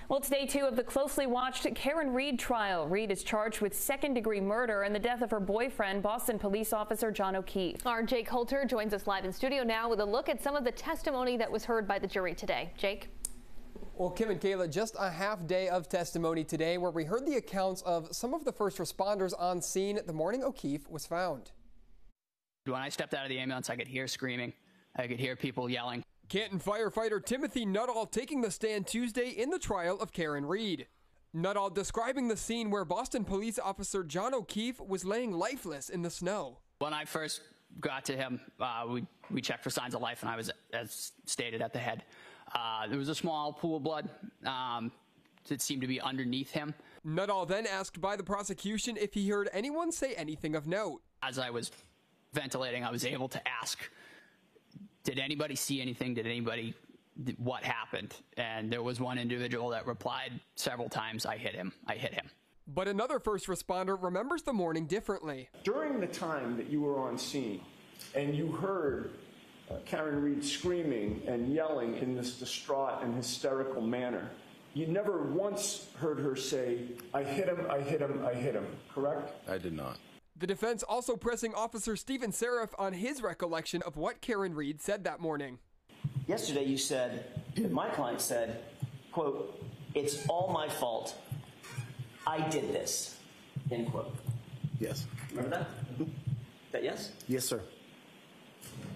Well, it's day 2 of the closely watched Karen Reed trial. Reed is charged with second-degree murder and the death of her boyfriend, Boston police officer John O'Keefe. Our Jake Holter joins us live in studio now with a look at some of the testimony that was heard by the jury today. Jake? Well, Kim and Kayla, just a half day of testimony today where we heard the accounts of some of the first responders on scene the morning O'Keefe was found. When I stepped out of the ambulance, I could hear screaming. I could hear people yelling. Canton firefighter Timothy Nuttall taking the stand Tuesday in the trial of Karen Reed. Nuttall describing the scene where Boston police officer John O'Keefe was laying lifeless in the snow. When I first got to him, we checked for signs of life, and I was, as stated, at the head. There was a small pool of blood that seemed to be underneath him. Nuttall then asked by the prosecution if he heard anyone say anything of note. As I was ventilating, I was able to ask, did anybody see anything? What happened? And there was one individual that replied several times, I hit him. But another first responder remembers the morning differently. During the time that you were on scene and you heard Karen Reed screaming and yelling in this distraught and hysterical manner, you never once heard her say, I hit him, I hit him, I hit him, correct? I did not. The defense also pressing Officer Stephen Seraph on his recollection of what Karen Reed said that morning. Yesterday you said, my client said, quote, it's all my fault. I did this, end quote. Yes. Remember that? Mm-hmm. That yes? Yes, sir.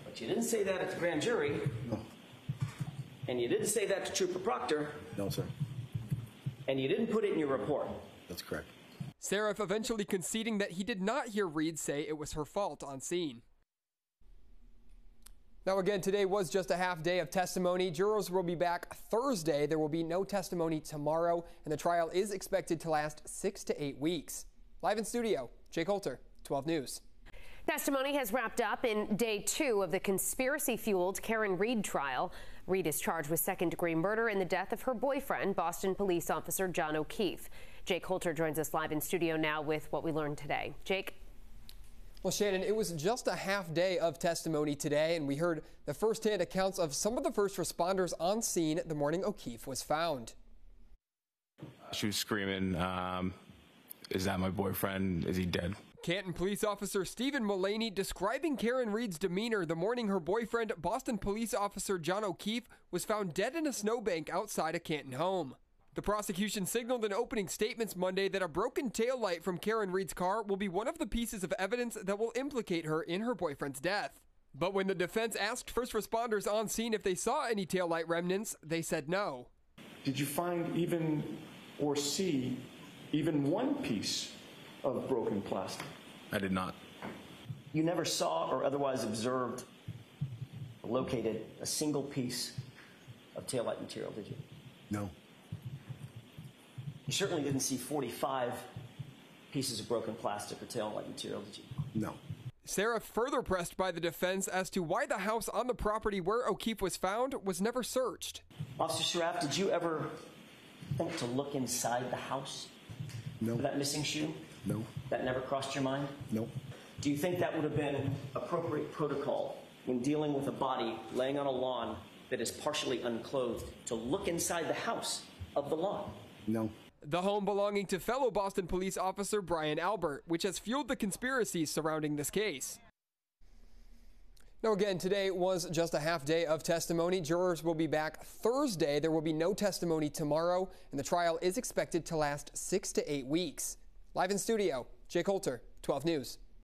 But you didn't say that at the grand jury. No. And you didn't say that to Trooper Proctor. No, sir. And you didn't put it in your report. That's correct. Seraph eventually conceding that he did not hear Reed say it was her fault on scene. Now again, today was just a half day of testimony. Jurors will be back Thursday. There will be no testimony tomorrow, and the trial is expected to last 6 to 8 weeks. Live in studio, Jake Holter, 12 News. Testimony has wrapped up in day 2 of the conspiracy-fueled Karen Reed trial. Reed is charged with second-degree murder in the death of her boyfriend, Boston police officer John O'Keefe. Jake Holter joins us live in studio now with what we learned today. Jake? Well, Shannon, it was just a half day of testimony today, and we heard the first-hand accounts of some of the first responders on scene the morning O'Keefe was found. She was screaming, is that my boyfriend? Is he dead? Canton police officer Stephen Mullaney describing Karen Reed's demeanor the morning her boyfriend, Boston police officer John O'Keefe, was found dead in a snowbank outside a Canton home. The prosecution signaled in opening statements Monday that a broken taillight from Karen Reed's car will be one of the pieces of evidence that will implicate her in her boyfriend's death. But when the defense asked first responders on scene if they saw any taillight remnants, they said no. Did you find even or see even one piece of broken plastic? I did not. You never saw or otherwise observed or located a single piece of taillight material, did you? No. You certainly didn't see 45 pieces of broken plastic or taillight material, did you? No. Seraph further pressed by the defense as to why the house on the property where O'Keefe was found was never searched. Officer Seraph, did you ever think to look inside the house? No. For that missing shoe? No. That never crossed your mind? No. Do you think that would have been appropriate protocol when dealing with a body laying on a lawn that is partially unclothed to look inside the house of the lawn? No. The home belonging to fellow Boston police officer Brian Albert, which has fueled the conspiracies surrounding this case. Now again, today was just a half day of testimony. Jurors will be back Thursday. There will be no testimony tomorrow, and the trial is expected to last 6 to 8 weeks. Live in studio, Jake Holter, 12 News.